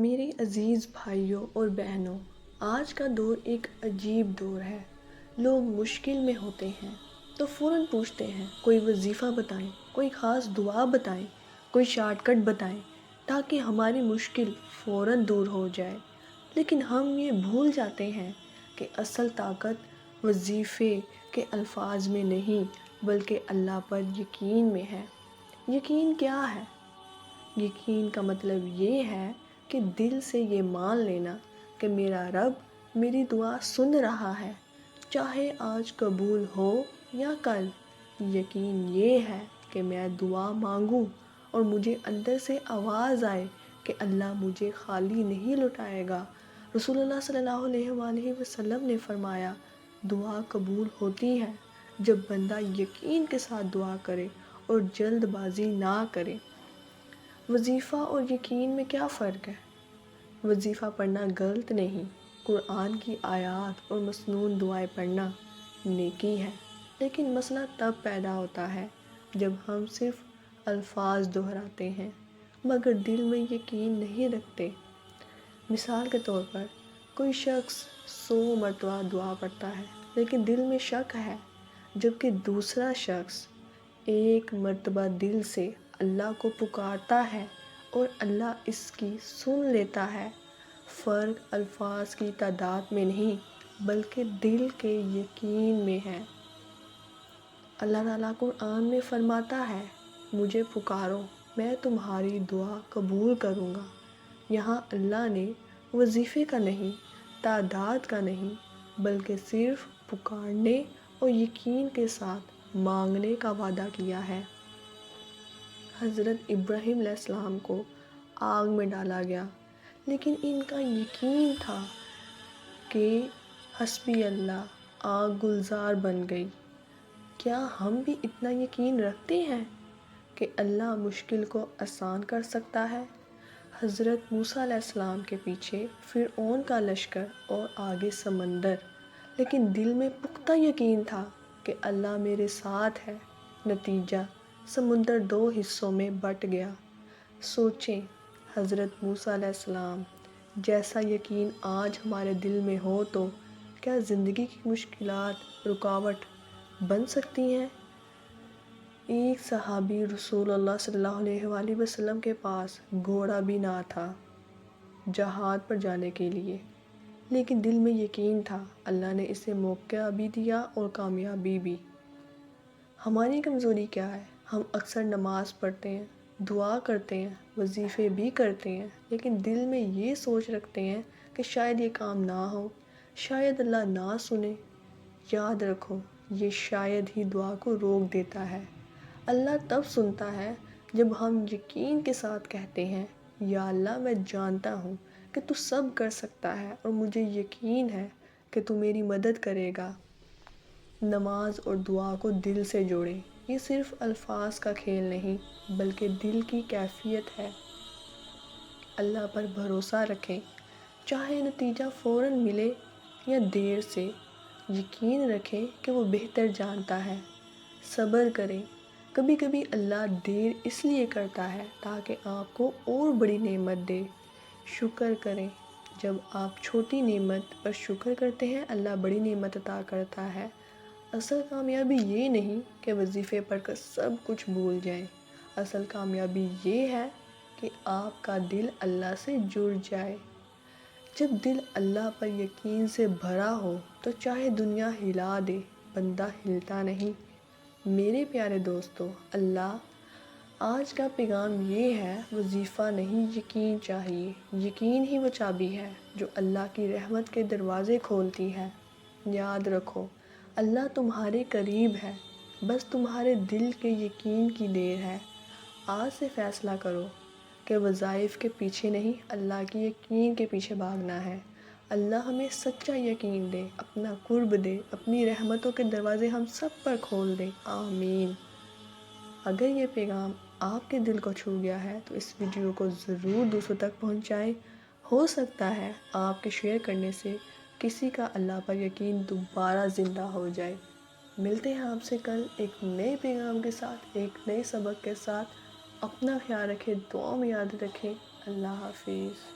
میرے عزیز بھائیوں اور بہنوں، آج کا دور ایک عجیب دور ہے۔ لوگ مشکل میں ہوتے ہیں تو فوراً پوچھتے ہیں کوئی وظیفہ بتائیں، کوئی خاص دعا بتائیں، کوئی شارٹ کٹ بتائیں تاکہ ہماری مشکل فوراً دور ہو جائے۔ لیکن ہم یہ بھول جاتے ہیں کہ اصل طاقت وظیفے کے الفاظ میں نہیں بلکہ اللہ پر یقین میں ہے۔ یقین کیا ہے؟ یقین کا مطلب یہ ہے کہ دل سے یہ مان لینا کہ میرا رب میری دعا سن رہا ہے، چاہے آج قبول ہو یا کل۔ یقین یہ ہے کہ میں دعا مانگوں اور مجھے اندر سے آواز آئے کہ اللہ مجھے خالی نہیں لوٹائے گا۔ رسول اللہ صلی اللہ علیہ وآلہ وسلم نے فرمایا، دعا قبول ہوتی ہے جب بندہ یقین کے ساتھ دعا کرے اور جلد بازی نہ کرے۔ وظیفہ اور یقین میں کیا فرق ہے؟ وظیفہ پڑھنا غلط نہیں، قرآن کی آیات اور مسنون دعائیں پڑھنا نیکی ہے، لیکن مسئلہ تب پیدا ہوتا ہے جب ہم صرف الفاظ دہراتے ہیں مگر دل میں یقین نہیں رکھتے۔ مثال کے طور پر کوئی شخص 100 مرتبہ دعا پڑھتا ہے لیکن دل میں شک ہے، جبکہ دوسرا شخص 1 مرتبہ دل سے اللہ کو پکارتا ہے اور اللہ اس کی سن لیتا ہے۔ فرق الفاظ کی تعداد میں نہیں بلکہ دل کے یقین میں ہے۔ اللہ تعالیٰ قرآن میں فرماتا ہے، مجھے پکارو میں تمہاری دعا قبول کروں گا۔ یہاں اللہ نے وظیفے کا نہیں، تعداد کا نہیں بلکہ صرف پکارنے اور یقین کے ساتھ مانگنے کا وعدہ کیا ہے۔ حضرت ابراہیم علیہ السلام کو آگ میں ڈالا گیا لیکن ان کا یقین تھا کہ حسبی اللہ، آگ گلزار بن گئی۔ کیا ہم بھی اتنا یقین رکھتے ہیں کہ اللہ مشکل کو آسان کر سکتا ہے؟ حضرت موسیٰ علیہ السلام کے پیچھے فرعون کا لشکر اور آگے سمندر، لیکن دل میں پختہ یقین تھا کہ اللہ میرے ساتھ ہے۔ نتیجہ سمندر 2 حصوں میں بٹ گیا۔ سوچیں، حضرت موسیٰ علیہ السلام جیسا یقین آج ہمارے دل میں ہو تو کیا زندگی کی مشکلات رکاوٹ بن سکتی ہیں؟ ایک صحابی رسول اللہ صلی اللہ علیہ وآلہ وسلم کے پاس گھوڑا بھی نہ تھا جہاد پر جانے کے لیے، لیکن دل میں یقین تھا اللہ نے اسے موقع بھی دیا اور کامیابی بھی۔ ہماری کمزوری کیا ہے؟ ہم اکثر نماز پڑھتے ہیں، دعا کرتے ہیں، وظیفے بھی کرتے ہیں، لیکن دل میں یہ سوچ رکھتے ہیں کہ شاید یہ کام نہ ہو، شاید اللہ نہ سنے۔ یاد رکھو، یہ شاید ہی دعا کو روک دیتا ہے۔ اللہ تب سنتا ہے جب ہم یقین کے ساتھ کہتے ہیں، یا اللہ میں جانتا ہوں کہ تو سب کر سکتا ہے اور مجھے یقین ہے کہ تو میری مدد کرے گا۔ نماز اور دعا کو دل سے جوڑیں، یہ صرف الفاظ کا کھیل نہیں بلکہ دل کی کیفیت ہے۔ اللہ پر بھروسہ رکھیں، چاہے نتیجہ فوراً ملے یا دیر سے۔ یقین رکھیں کہ وہ بہتر جانتا ہے۔ صبر کریں، کبھی کبھی اللہ دیر اس لیے کرتا ہے تاکہ آپ کو اور بڑی نعمت دے۔ شکر کریں، جب آپ چھوٹی نعمت پر شکر کرتے ہیں اللہ بڑی نعمت عطا کرتا ہے۔ اصل کامیابی یہ نہیں کہ وظیفے پڑھ کر سب کچھ بھول جائیں، اصل کامیابی یہ ہے کہ آپ کا دل اللہ سے جڑ جائے۔ جب دل اللہ پر یقین سے بھرا ہو تو چاہے دنیا ہلا دے، بندہ ہلتا نہیں۔ میرے پیارے دوستو، آج کا پیغام یہ ہے، وظیفہ نہیں یقین چاہیے۔ یقین ہی وہ چابی ہے جو اللہ کی رحمت کے دروازے کھولتی ہے۔ یاد رکھو، اللہ تمہارے قریب ہے، بس تمہارے دل کے یقین کی دیر ہے۔ آج سے فیصلہ کرو کہ وظائف کے پیچھے نہیں، اللہ کی یقین کے پیچھے بھاگنا ہے۔ اللہ ہمیں سچا یقین دے، اپنا قرب دے، اپنی رحمتوں کے دروازے ہم سب پر کھول دے، آمین۔ اگر یہ پیغام آپ کے دل کو چھو گیا ہے تو اس ویڈیو کو ضرور دوسروں تک پہنچائیں۔ ہو سکتا ہے آپ کے شیئر کرنے سے کسی کا اللہ پر یقین دوبارہ زندہ ہو جائے۔ ملتے ہیں آپ سے کل ایک نئے پیغام کے ساتھ، ایک نئے سبق کے ساتھ۔ اپنا خیال رکھیں، دعاؤں میں یاد رکھیں۔ اللہ حافظ۔